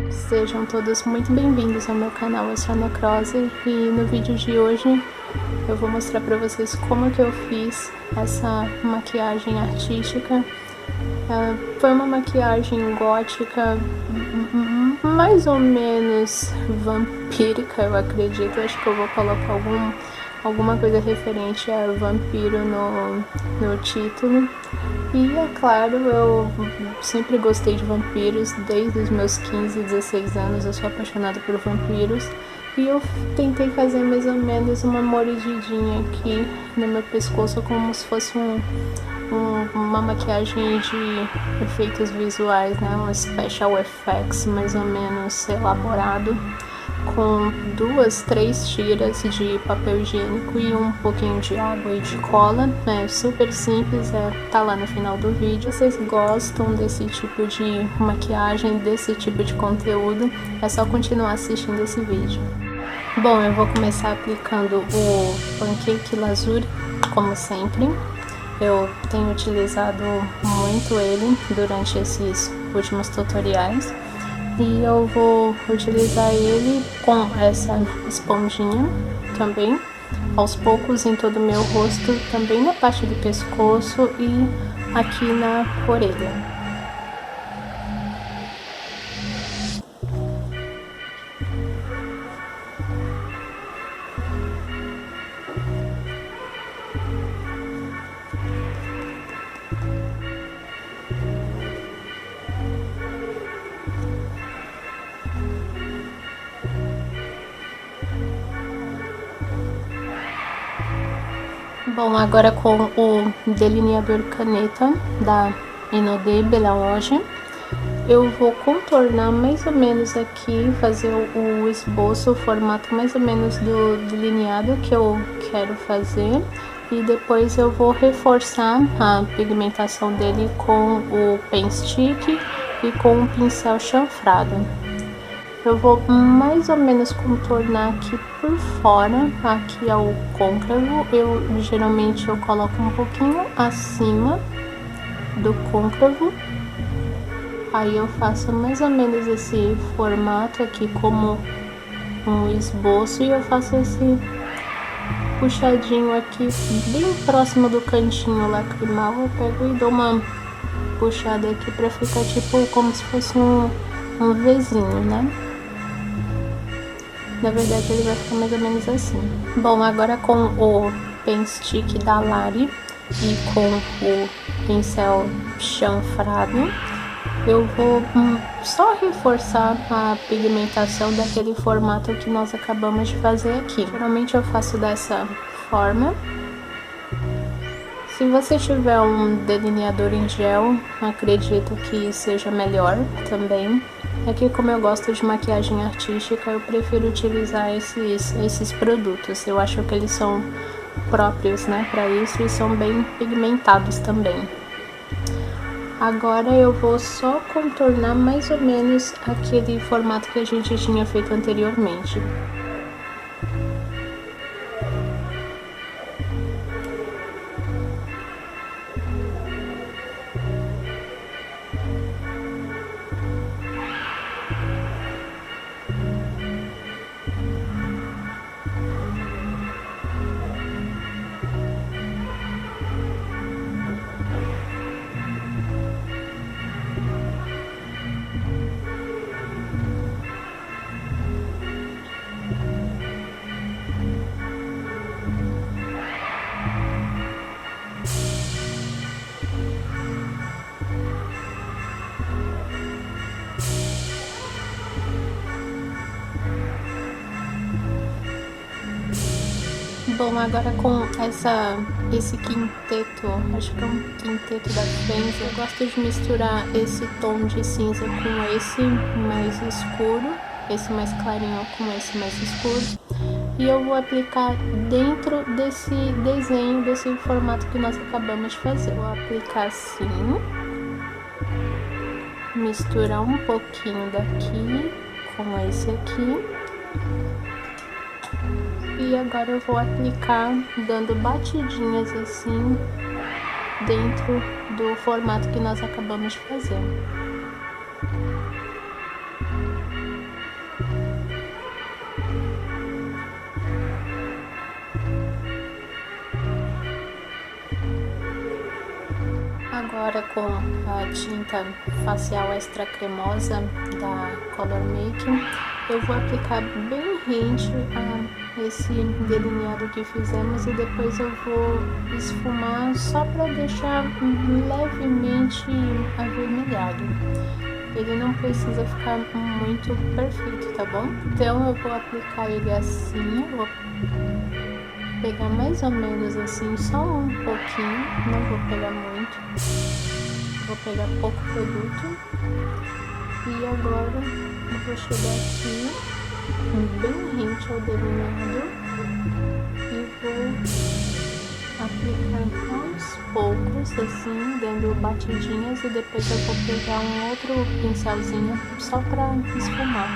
Sejam todos muito bem-vindos ao meu canal, eu sou a Necrose e no vídeo de hoje eu vou mostrar pra vocês como que eu fiz essa maquiagem artística. Foi uma maquiagem gótica, mais ou menos vampírica, eu acredito. Eu acho que eu vou colocar alguma coisa referente a vampiro no título. E é claro, eu sempre gostei de vampiros, desde os meus 15, 16 anos eu sou apaixonada por vampiros. E eu tentei fazer mais ou menos uma mordidinha aqui no meu pescoço, como se fosse uma maquiagem de efeitos visuais, né? Um special effects mais ou menos elaborado, com 2, 3 tiras de papel higiênico e um pouquinho de água e de cola. É super simples, tá lá no final do vídeo. Se vocês gostam desse tipo de maquiagem, desse tipo de conteúdo, é só continuar assistindo esse vídeo. Bom, eu vou começar aplicando o Pancake Lasure, como sempre. Eu tenho utilizado muito ele durante esses últimos tutoriais. E eu vou utilizar ele com essa esponjinha também, aos poucos em todo o meu rosto, também na parte do pescoço e aqui na orelha. Bom, agora com o delineador caneta da Inodé Bell'Oge, eu vou contornar mais ou menos aqui, fazer o esboço, o formato mais ou menos do delineado que eu quero fazer. E depois eu vou reforçar a pigmentação dele com o pen stick e com o pincel chanfrado. Eu vou mais ou menos contornar aqui por fora, aqui é o côncavo. Geralmente eu coloco um pouquinho acima do côncavo. Aí eu faço mais ou menos esse formato aqui como um esboço e eu faço esse puxadinho aqui bem próximo do cantinho lacrimal. Eu pego e dou uma puxada aqui pra ficar tipo como se fosse um Vzinho, né? Na verdade ele vai ficar mais ou menos assim. Bom, agora com o pen stick da Lari e com o pincel chanfrado, eu vou só reforçar a pigmentação daquele formato que nós acabamos de fazer aqui. Geralmente eu faço dessa forma. Se você tiver um delineador em gel, acredito que seja melhor também. Aqui, como eu gosto de maquiagem artística, eu prefiro utilizar esses produtos. Eu acho que eles são próprios, né, para isso, e são bem pigmentados também. Agora eu vou só contornar mais ou menos aquele formato que a gente tinha feito anteriormente. Bom, agora com esse quinteto, acho que é um quinteto da Fenza, eu gosto de misturar esse tom de cinza com esse mais escuro, esse mais clarinho com esse mais escuro. E eu vou aplicar dentro desse desenho, desse formato que nós acabamos de fazer. Vou aplicar assim, misturar um pouquinho daqui com esse aqui. E agora eu vou aplicar dando batidinhas assim dentro do formato que nós acabamos de fazer. agora com a tinta facial extra cremosa da Color Make, eu vou aplicar bem rente a esse delineado que fizemos e depois eu vou esfumar só para deixar levemente avermelhado. Ele não precisa ficar muito perfeito, tá bom? Então eu vou aplicar ele assim, vou pegar mais ou menos assim, só um pouquinho, não vou pegar muito, vou pegar pouco produto. E agora eu vou chegar aqui, bem rente ao delineado, e vou aplicar aos poucos, assim, dando batidinhas, e depois eu vou pegar um outro pincelzinho só para esfumar.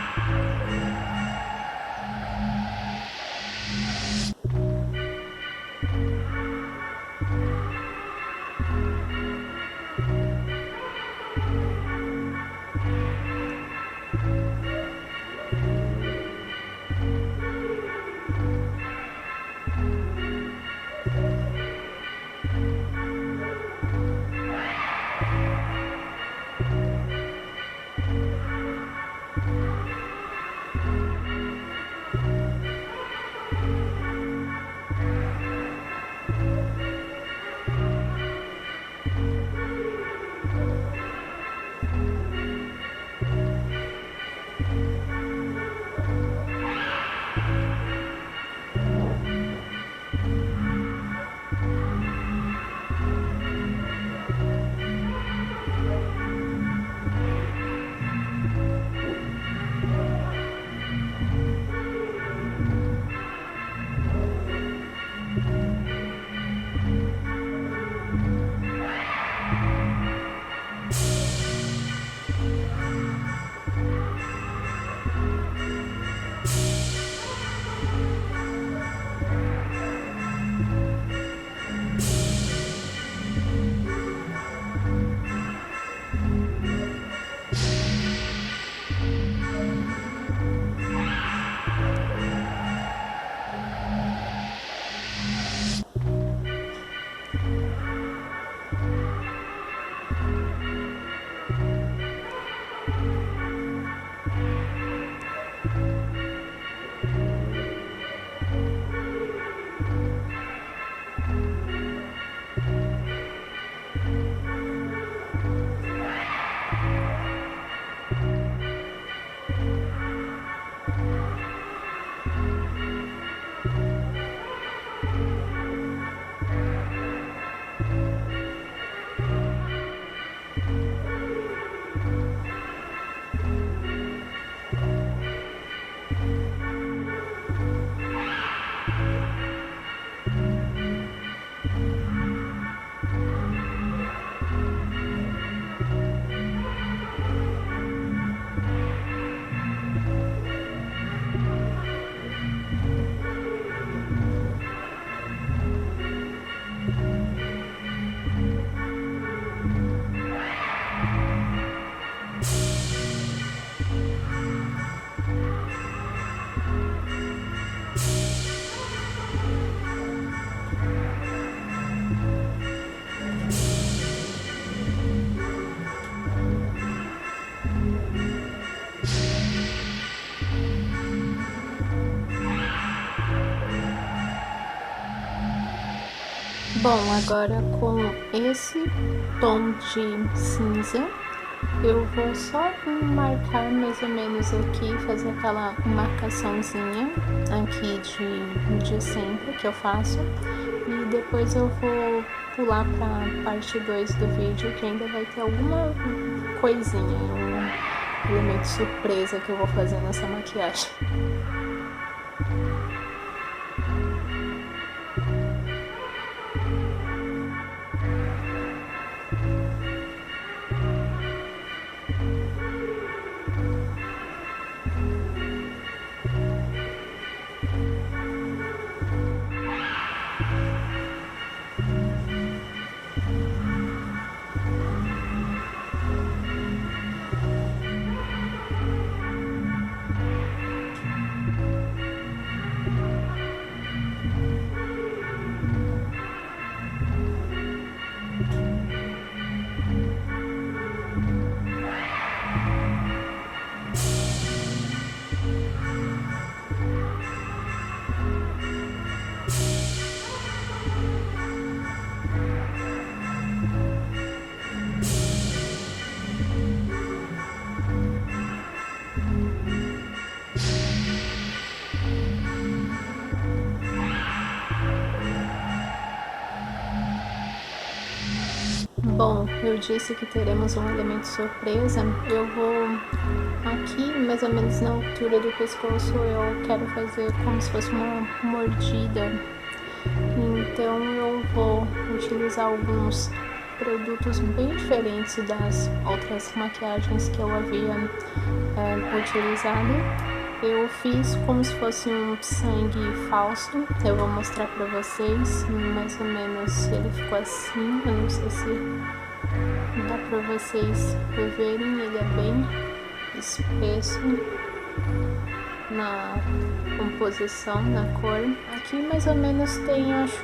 Bom, agora com esse tom de cinza, eu vou só marcar mais ou menos aqui, fazer aquela marcaçãozinha aqui de sempre que eu faço. E depois eu vou pular para parte 2 do vídeo, que ainda vai ter alguma coisinha, um elemento surpresa que eu vou fazer nessa maquiagem. eu disse que teremos um elemento surpresa, eu vou aqui, mais ou menos na altura do pescoço, eu quero fazer como se fosse uma mordida. Então eu vou utilizar alguns produtos bem diferentes das outras maquiagens que eu havia utilizado. Eu fiz como se fosse um sangue falso. Eu vou mostrar pra vocês, mais ou menos ele ficou assim. Eu não sei se dá pra vocês verem, ele é bem espesso na composição, na cor. Aqui mais ou menos tem acho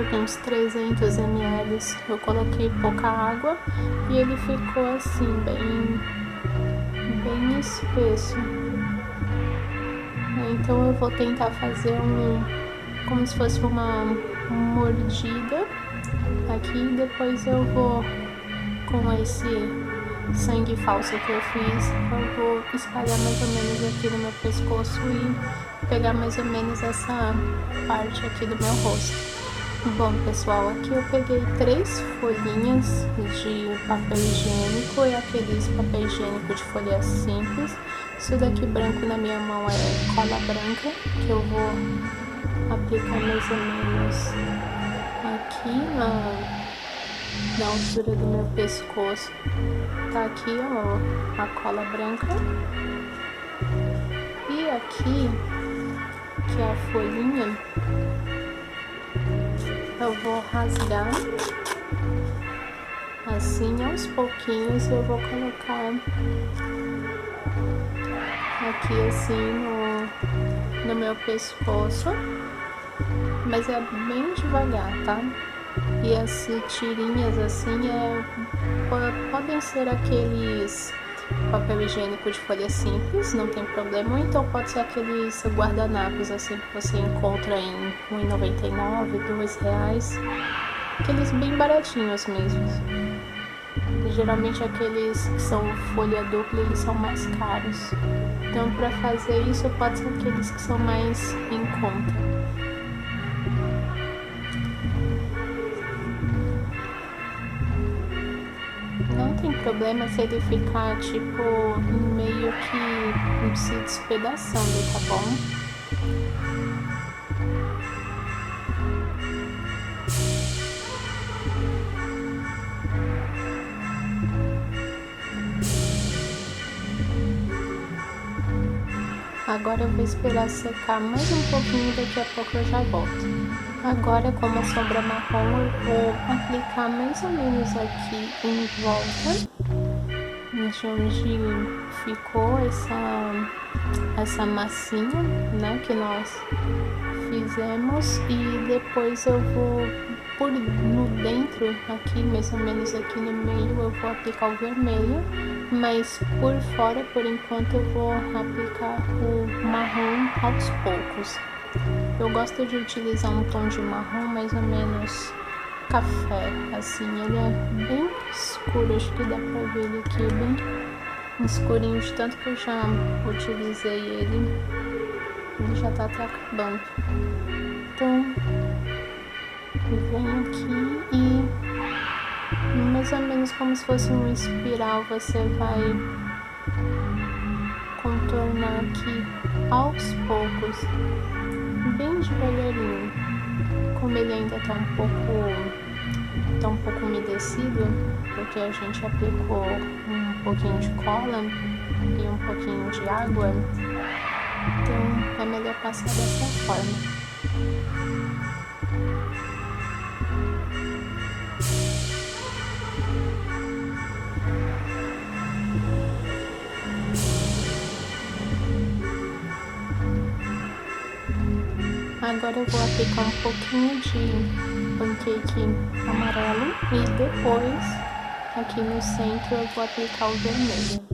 que uns 300 ml. Eu coloquei pouca água e ele ficou assim bem espesso. Então eu vou tentar fazer como se fosse uma mordida aqui. Depois eu vou, com esse sangue falso que eu fiz, eu vou espalhar mais ou menos aqui no meu pescoço e pegar mais ou menos essa parte aqui do meu rosto. Bom, pessoal, aqui eu peguei 3 folhinhas de papel higiênico e aqueles papel higiênico de folha simples. Isso daqui branco na minha mão é cola branca, que eu vou aplicar mais ou menos aqui na altura do meu pescoço. Tá aqui, ó, a cola branca. E aqui, que é a folhinha, eu vou rasgar assim aos pouquinhos. Eu vou colocar aqui assim no meu pescoço, mas é bem devagar, tá? E as tirinhas assim podem ser aqueles papel higiênico de folha simples, não tem problema, ou então pode ser aqueles guardanapos assim que você encontra em R$1,99, R$2, aqueles bem baratinhos mesmo. E, geralmente aqueles que são folha dupla, eles são mais caros. Então para fazer isso pode ser aqueles que são mais em conta. Não tem problema se ele ficar tipo meio que se despedaçando, tá bom? Agora eu vou esperar secar mais um pouquinho, daqui a pouco eu já volto. Agora, com uma sombra marrom, eu vou aplicar mais ou menos aqui em volta de onde ficou essa massinha, né, que nós fizemos. E depois eu vou no dentro, aqui mais ou menos aqui no meio, eu vou aplicar o vermelho, mas por fora, por enquanto, eu vou aplicar o marrom aos poucos. Eu gosto de utilizar um tom de marrom mais ou menos café, assim, ele é bem escuro, acho que dá pra ver ele aqui, bem escurinho, de tanto que eu já utilizei ele já tá até acabando. Então, vem aqui e mais ou menos como se fosse uma espiral, você vai contornar aqui aos poucos, bem devagarinho. Como ele ainda tá um pouco umedecido, porque a gente aplicou um pouquinho de cola e um pouquinho de água, então é melhor passar dessa forma. Agora eu vou aplicar um pouquinho de pancake amarelo e depois aqui no centro eu vou aplicar o vermelho.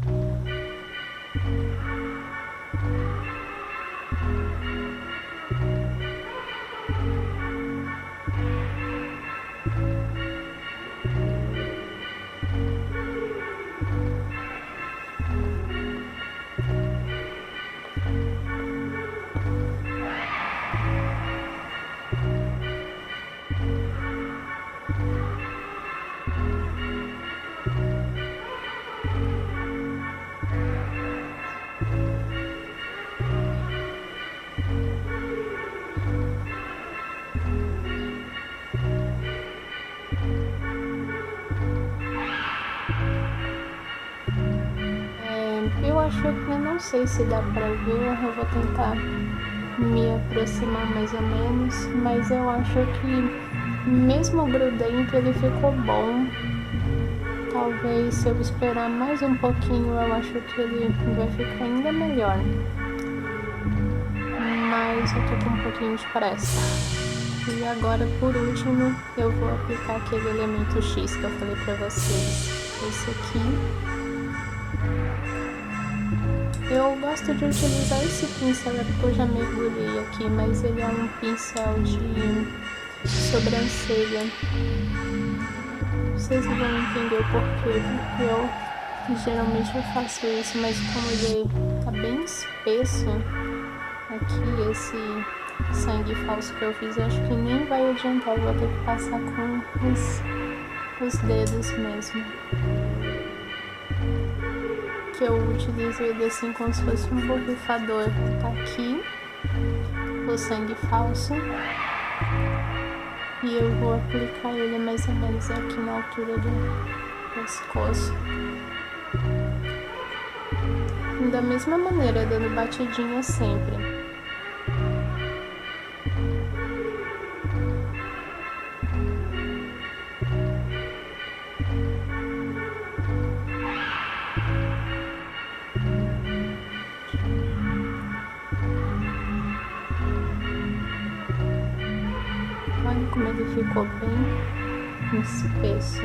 Eu acho que eu não sei se dá pra ver, eu vou tentar me aproximar mais ou menos, mas eu acho que mesmo grudento ele ficou bom. Talvez se eu esperar mais um pouquinho, eu acho que ele vai ficar ainda melhor. Mas eu tô com um pouquinho de pressa. E agora, por último, eu vou aplicar aquele elemento X que eu falei pra vocês. Esse aqui. Eu gosto de utilizar esse pincel, é porque eu já mergulhei aqui, mas ele é um pincel de sobrancelha. Vocês vão entender o porquê, porque eu geralmente eu faço isso, mas como ele tá bem espesso, aqui esse sangue falso que eu fiz, acho que nem vai adiantar, eu vou ter que passar com os dedos mesmo. Que eu utilizo ele assim como se fosse um borrifador. Tá aqui o sangue falso e eu vou aplicar ele mais ou menos aqui na altura do pescoço. Da mesma maneira, dando batidinha sempre. Olha como ele ficou bem espesso.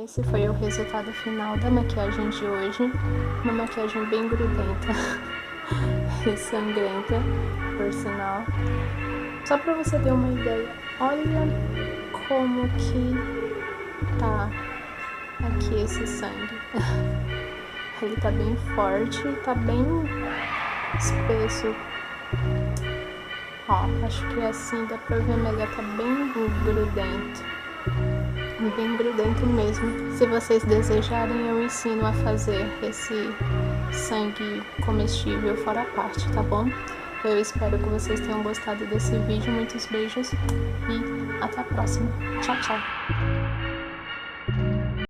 Esse foi o resultado final da maquiagem de hoje. Uma maquiagem bem grudenta e sangrenta, por sinal. Só pra você ter uma ideia, olha como que tá aqui esse sangue. Ele tá bem forte, tá bem espesso. Ó, acho que assim dá pra ver melhor, tá bem grudento. Bem grudento mesmo. Se vocês desejarem, eu ensino a fazer esse sangue comestível fora a parte, tá bom? Eu espero que vocês tenham gostado desse vídeo. Muitos beijos e até a próxima. Tchau, tchau!